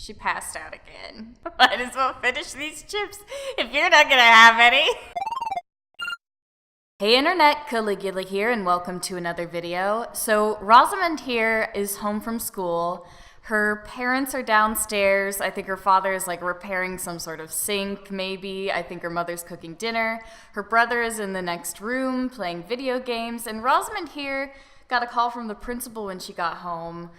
She passed out again. Might as well finish these chips if you're not gonna have any. Hey internet, Caligula here and welcome to another video. So Rosamond here is home from school. Her parents are downstairs. I think her father is like repairing some sort of sink maybe. I think her mother's cooking dinner. Her brother is in the next room playing video games. And Rosamond here got a call from the principal when she got home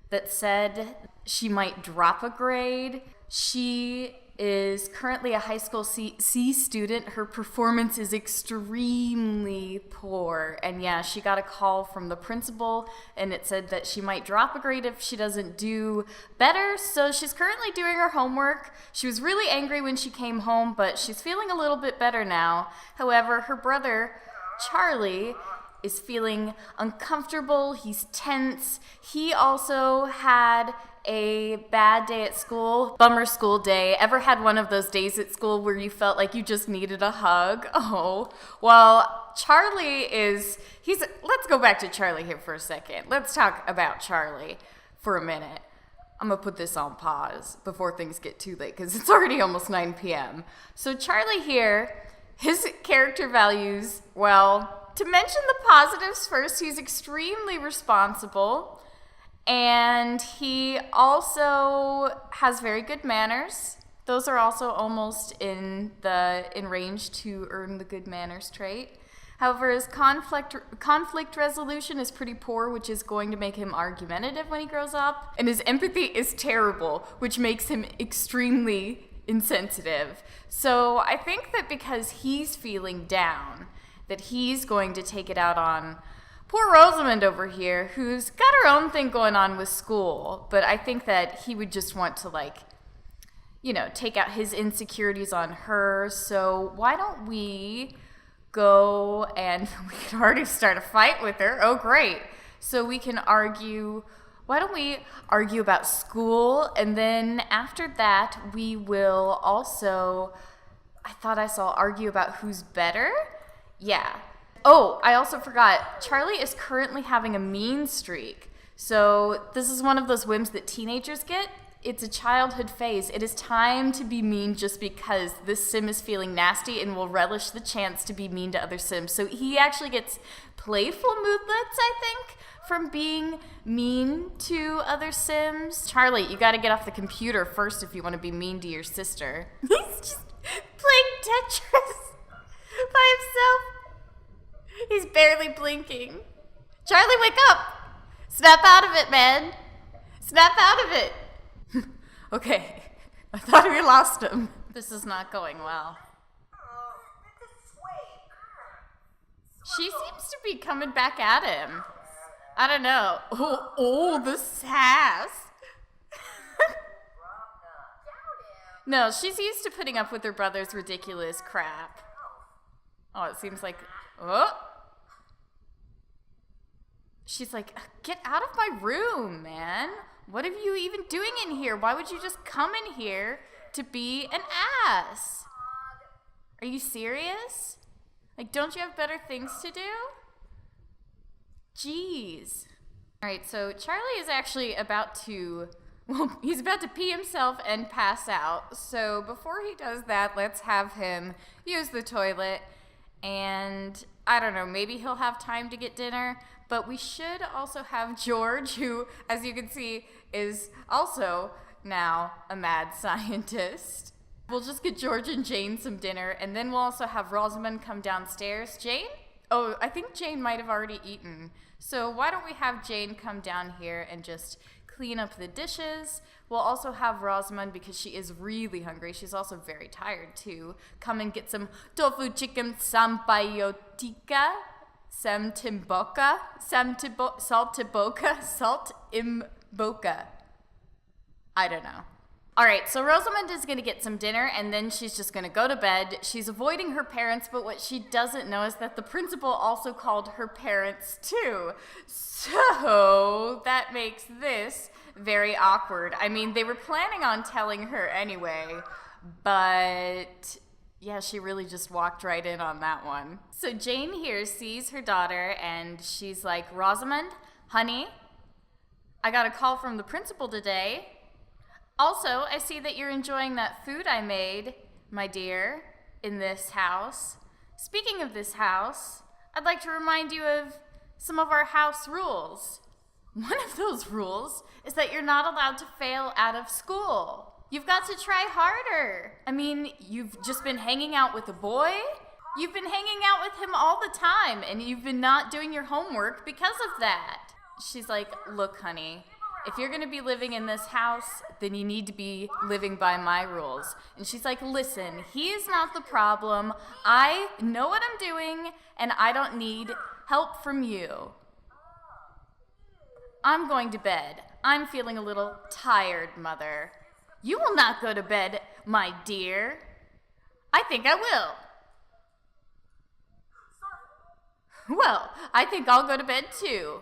that said she might drop a grade. She is currently a high school C student. Her performance is extremely poor. And yeah, she got a call from the principal and it said that she might drop a grade if she doesn't do better. So she's currently doing her homework. She was really angry when she came home, but she's feeling a little bit better now. However, her brother, Charlie, is feeling uncomfortable. He's tense. He also had a bad day at school, bummer school day. Ever had one of those days at school where you felt like you just needed a hug? Oh, well, Charlie let's go back to Charlie here for a second. Let's talk about Charlie for a minute. I'm gonna put this on pause before things get too late because it's already almost 9 p.m. So Charlie here, his character values, well, to mention the positives first, he's extremely responsible. And he also has very good manners. Those are also almost in range to earn the good manners trait. However, his conflict resolution is pretty poor, which is going to make him argumentative when he grows up. And his empathy is terrible, which makes him extremely insensitive. So I think that because he's feeling down, that he's going to take it out on poor Rosamond over here, who's got her own thing going on with school, but I think that he would just want to, take out his insecurities on her. So why don't we go and we can already start a fight with her. Oh, great. So we can argue. Why don't we argue about school? And then after that, we will also, I thought I saw argue about who's better. Yeah. Oh, I also forgot, Charlie is currently having a mean streak. So this is one of those whims that teenagers get. It's a childhood phase. It is time to be mean just because this sim is feeling nasty and will relish the chance to be mean to other sims. So he actually gets playful moodlets, I think, from being mean to other sims. Charlie, you gotta get off the computer first if you want to be mean to your sister. He's just playing Tetris by himself. He's barely blinking. Charlie, wake up! Snap out of it, man. Snap out of it. Okay, I thought we lost him. This is not going well. She seems to be coming back at him. I don't know. Oh, the sass. No, she's used to putting up with her brother's ridiculous crap. Oh, it seems like... Oh. She's like, get out of my room, man. What are you even doing in here? Why would you just come in here to be an ass? Are you serious? Like, don't you have better things to do? Jeez. All right, so Charlie is actually he's about to pee himself and pass out. So before he does that, let's have him use the toilet. And I don't know, maybe he'll have time to get dinner, but we should also have George, who, as you can see, is also now a mad scientist. We'll just get George and Jane some dinner, and then we'll also have Rosamond come downstairs. Jane? Oh, I think Jane might have already eaten. So why don't we have Jane come down here and just clean up the dishes. We'll also have Rosamond, because she is really hungry. She's also very tired too. Come and get some tofu chicken sampaiotica, saltimboca, saltimboca. I don't know. All right, so Rosamond is going to get some dinner, and then she's just going to go to bed. She's avoiding her parents, but what she doesn't know is that the principal also called her parents too. So that makes this very awkward. I mean, they were planning on telling her anyway, but yeah, she really just walked right in on that one. So Jane here sees her daughter, and she's like, Rosamond, honey, I got a call from the principal today. Also, I see that you're enjoying that food I made, my dear, in this house. Speaking of this house, I'd like to remind you of some of our house rules. One of those rules is that you're not allowed to fail out of school. You've got to try harder. I mean, you've just been hanging out with a boy. You've been hanging out with him all the time, and you've been not doing your homework because of that. She's like, look, honey, if you're gonna be living in this house, then you need to be living by my rules. And she's like, listen, he is not the problem. I know what I'm doing, and I don't need help from you. I'm going to bed. I'm feeling a little tired, Mother. You will not go to bed, my dear. I think I will. Well, I think I'll go to bed too.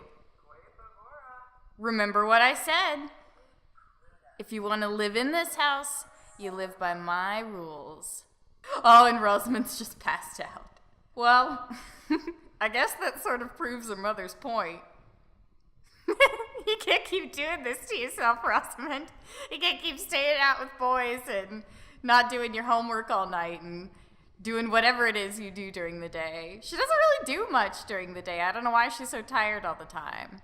Remember what I said. If you want to live in this house, you live by my rules. Oh, and Rosamond's just passed out. Well, I guess that sort of proves her mother's point. You can't keep doing this to yourself, Rosamond. You can't keep staying out with boys and not doing your homework all night and doing whatever it is you do during the day. She doesn't really do much during the day. I don't know why she's so tired all the time.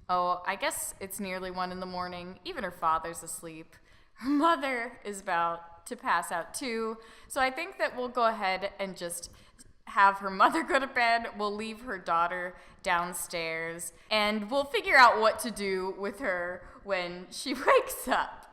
Oh, I guess it's nearly 1 a.m. Even her father's asleep. Her mother is about to pass out too. So I think that we'll go ahead and just have her mother go to bed. We'll leave her daughter downstairs, and we'll figure out what to do with her when she wakes up.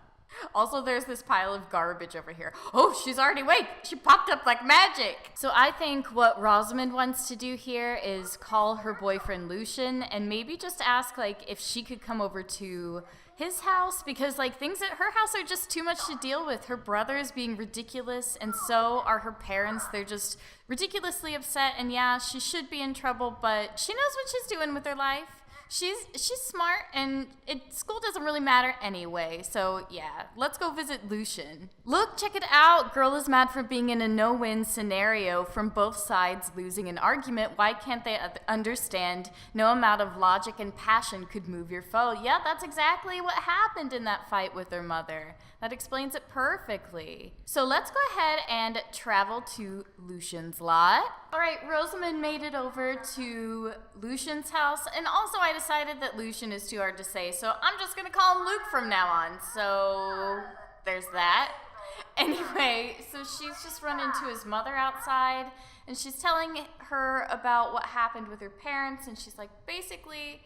Also, there's this pile of garbage over here. Oh, she's already awake. She popped up like magic. So I think what Rosamond wants to do here is call her boyfriend Lucian and maybe just ask like if she could come over to his house, because like things at her house are just too much to deal with. Her brother is being ridiculous, and so are her parents. They're just ridiculously upset, and yeah, she should be in trouble, but she knows what she's doing with her life. She's smart, and school doesn't really matter anyway. So yeah, let's go visit Lucian. Look, check it out. Girl is mad for being in a no-win scenario from both sides losing an argument. Why can't they understand no amount of logic and passion could move your foe? Yeah, that's exactly what happened in that fight with her mother. That explains it perfectly. So let's go ahead and travel to Lucian's lot. All right, Rosamond made it over to Lucian's house, and also I decided that Lucian is too hard to say, so I'm just gonna call him Luke from now on. So there's that. Anyway, so she's just run into his mother outside, and she's telling her about what happened with her parents, and she's like, basically,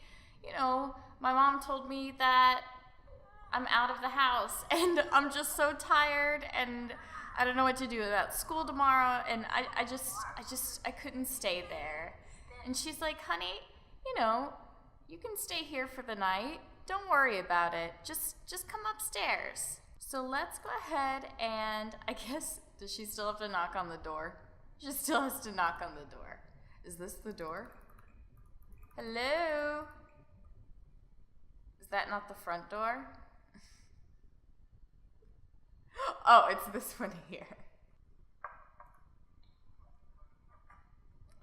you know, my mom told me that I'm out of the house, and I'm just so tired, and I don't know what to do about school tomorrow, and I couldn't stay there. And she's like, honey, you know, you can stay here for the night. Don't worry about it. Just come upstairs. So let's go ahead and, I guess, does she still have to knock on the door? She still has to knock on the door. Is this the door? Hello? Is that not the front door? Oh, it's this one here.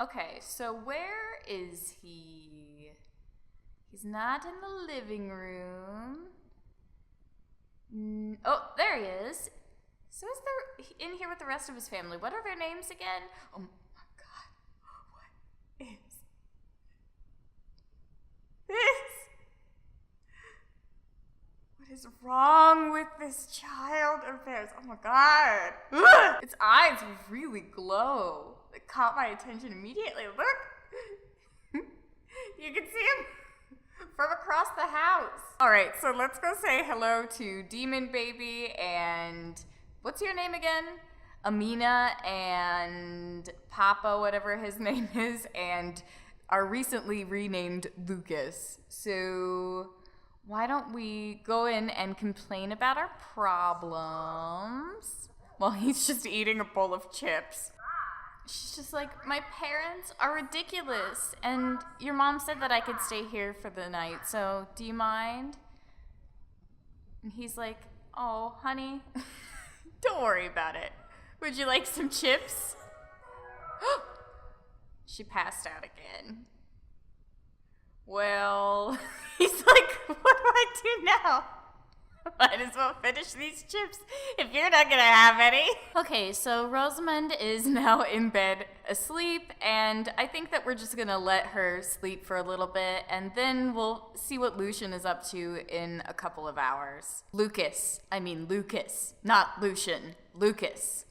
Okay, so where is he? He's not in the living room. Oh, there he is. So is there in here with the rest of his family? What are their names again? Oh my God, what is this? What is wrong with this child of theirs? Oh my God. Ugh! Its eyes really glow. It caught my attention immediately. Look. You can see him from across the house. All right, so let's go say hello to Demon Baby and what's your name again? Amina and Papa, whatever his name is, and our recently renamed Lucas. So why don't we go in and complain about our problems while he's just eating a bowl of chips? She's just like, my parents are ridiculous, and your mom said that I could stay here for the night, so do you mind? And he's like, oh, honey, don't worry about it. Would you like some chips? She passed out again. Well, he's like, what do I do now? Might as well finish these chips if you're not gonna have any. Okay, so Rosamund is now in bed asleep, and I think that we're just gonna let her sleep for a little bit, and then we'll see what Lucian is up to in a couple of hours. Lucas, not Lucian, Lucas.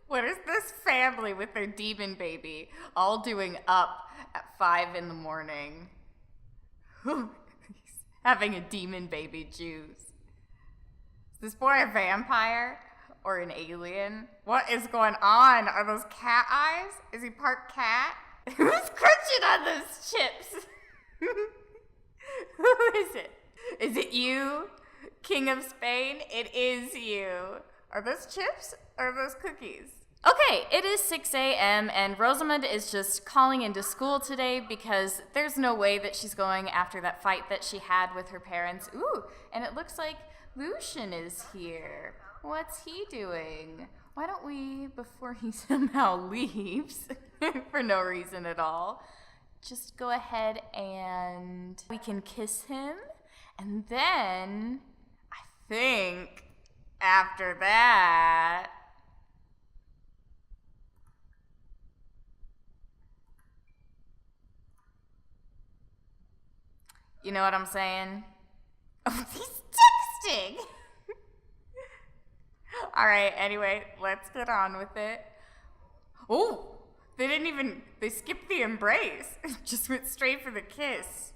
What is this family with their demon baby all doing up at 5 in the morning? Having a demon baby juice. Is this boy a vampire or an alien? What is going on? Are those cat eyes? Is he part cat? Who's crunching on those chips? Who is it? Is it you, King of Spain? It is you. Are those chips or are those cookies? Okay, it is 6 a.m. and Rosamund is just calling into school today because there's no way that she's going after that fight that she had with her parents. Ooh, and it looks like Lucian is here. What's he doing? Why don't we, before he somehow leaves for no reason at all, just go ahead and we can kiss him. And then, I think, after that, you know what I'm saying? Oh, he's texting! Alright, anyway, let's get on with it. Oh, they skipped the embrace. Just went straight for the kiss.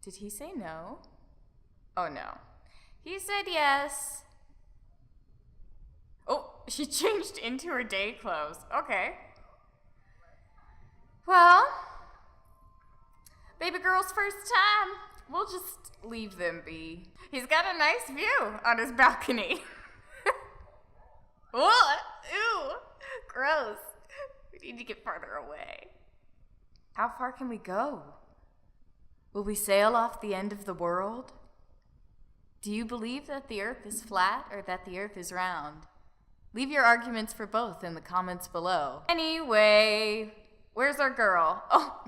Did he say no? Oh, no. He said yes. Oh, she changed into her day clothes. Okay. Well, baby girl's first time. We'll just leave them be. He's got a nice view on his balcony. What? Ew. Gross. We need to get farther away. How far can we go? Will we sail off the end of the world? Do you believe that the earth is flat or that the earth is round? Leave your arguments for both in the comments below. Anyway, where's our girl? Oh,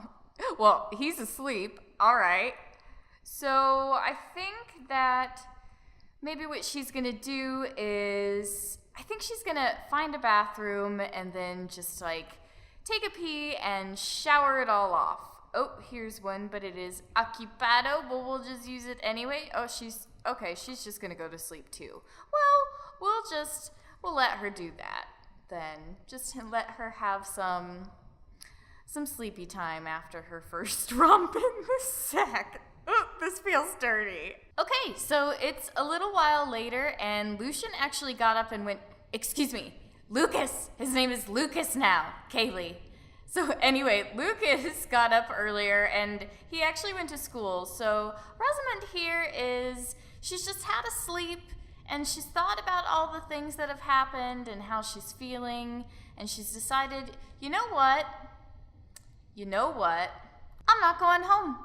well, he's asleep. All right. So I think that maybe what she's going to do is, I think she's going to find a bathroom and then just like take a pee and shower it all off. Oh, here's one, but it is occupado, but we'll just use it anyway. Oh, she's just going to go to sleep too. Well, we'll let her do that then. Just let her have some sleepy time after her first romp in the sack. Oh, this feels dirty. Okay, so it's a little while later, and Lucian actually got up and went, excuse me, Lucas. His name is Lucas now, Kaylee. So anyway, Lucas got up earlier, and he actually went to school. So Rosamund here she's just had a sleep, and she's thought about all the things that have happened and how she's feeling, and she's decided, you know what? I'm not going home.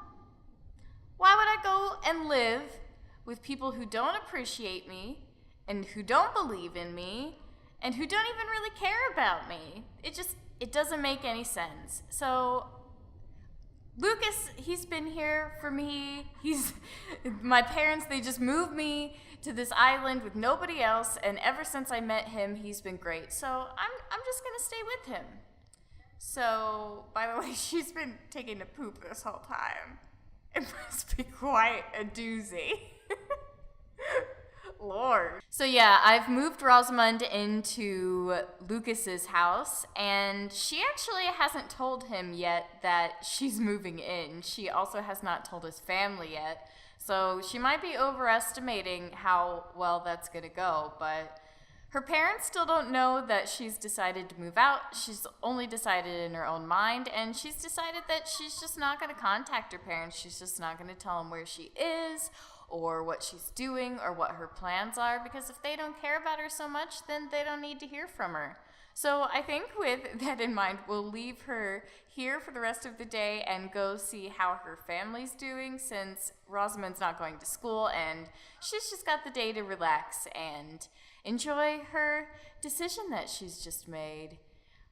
Why would I go and live with people who don't appreciate me and who don't believe in me and who don't even really care about me? It doesn't make any sense. So Lucas, he's been here for me. My parents, they just moved me to this island with nobody else, and ever since I met him, he's been great. So I'm just gonna stay with him. So, by the way, she's been taking a poop this whole time. It must be quite a doozy. Lord. So yeah, I've moved Rosamund into Lucas's house, and she actually hasn't told him yet that she's moving in. She also has not told his family yet. So she might be overestimating how well that's gonna go, but her parents still don't know that she's decided to move out. She's only decided in her own mind, and she's decided that she's just not going to contact her parents. She's just not going to tell them where she is or what she's doing or what her plans are, because if they don't care about her so much, then they don't need to hear from her. So I think with that in mind, we'll leave her here for the rest of the day and go see how her family's doing, since Rosamund's not going to school and she's just got the day to relax and enjoy her decision that she's just made.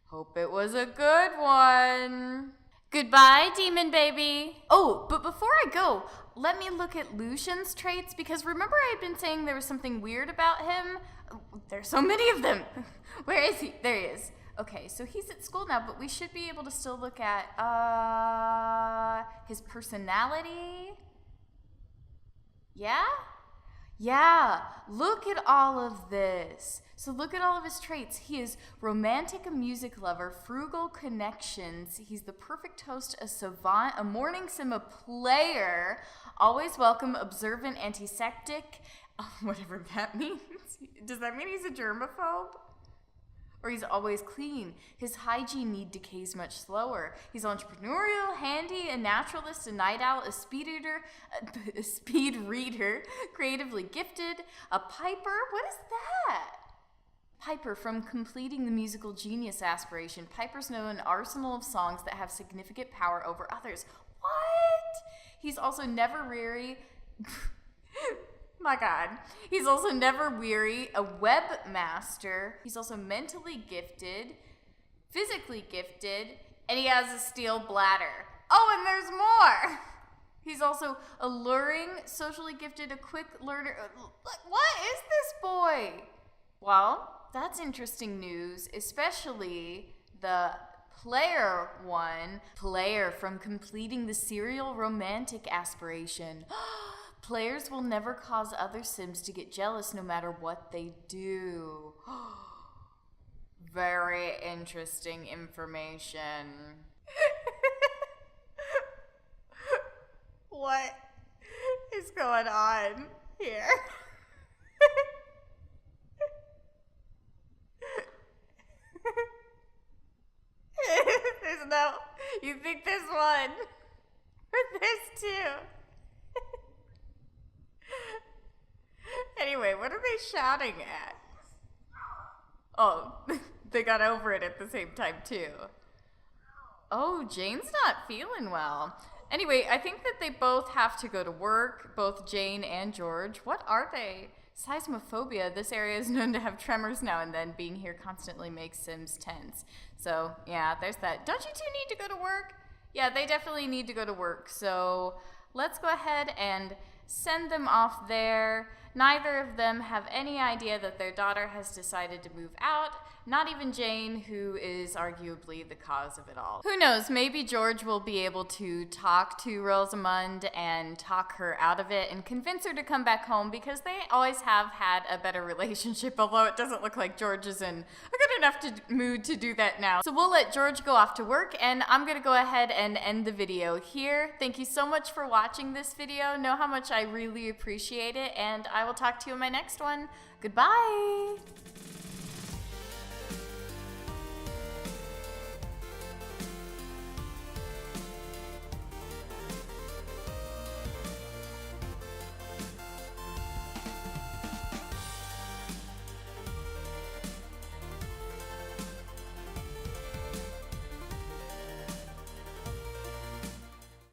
Hope it was a good one. Goodbye, demon baby. Oh, but before I go, let me look at Lucian's traits, because remember I had been saying there was something weird about him? There's so many of them. Where is he? There he is. Okay, so he's at school now, but we should be able to still look at his personality. Yeah? Yeah, look at all of this. So look at all of his traits. He is romantic, a music lover, frugal connections. He's the perfect host, a savant, a morning sim, a player, always welcome, observant, antiseptic, whatever that means. Does that mean he's a germaphobe? Or he's always clean. His hygiene need decays much slower. He's entrepreneurial, handy, a naturalist, a night owl, a speed reader, creatively gifted, a piper. What is that? Piper, from completing the musical genius aspiration. Pipers know an arsenal of songs that have significant power over others. What? He's also never weary. My God. He's also never weary, a webmaster. He's also mentally gifted, physically gifted, and he has a steel bladder. Oh, and there's more. He's also alluring, socially gifted, a quick learner. What is this boy? Well, that's interesting news, especially the player one. Player, from completing the serial romantic aspiration. Players will never cause other Sims to get jealous no matter what they do. Very interesting information. What is going on here? There's no... You think there's one? But there's two. Anyway, what are they shouting at? Oh, they got over it at the same time, too. Oh, Jane's not feeling well. Anyway, I think that they both have to go to work, both Jane and George. What are they? Seismophobia. This area is known to have tremors now and then. Being here constantly makes Sims tense. So, yeah, there's that. Don't you two need to go to work? Yeah, they definitely need to go to work. So, let's go ahead and send them off there. Neither of them have any idea that their daughter has decided to move out. Not even Jane, who is arguably the cause of it all. Who knows, maybe George will be able to talk to Rosamund and talk her out of it and convince her to come back home, because they always have had a better relationship, although it doesn't look like George is in a good enough mood to do that now. So we'll let George go off to work, and I'm gonna go ahead and end the video here. Thank you so much for watching this video. Know how much I really appreciate it, and I will talk to you in my next one. Goodbye!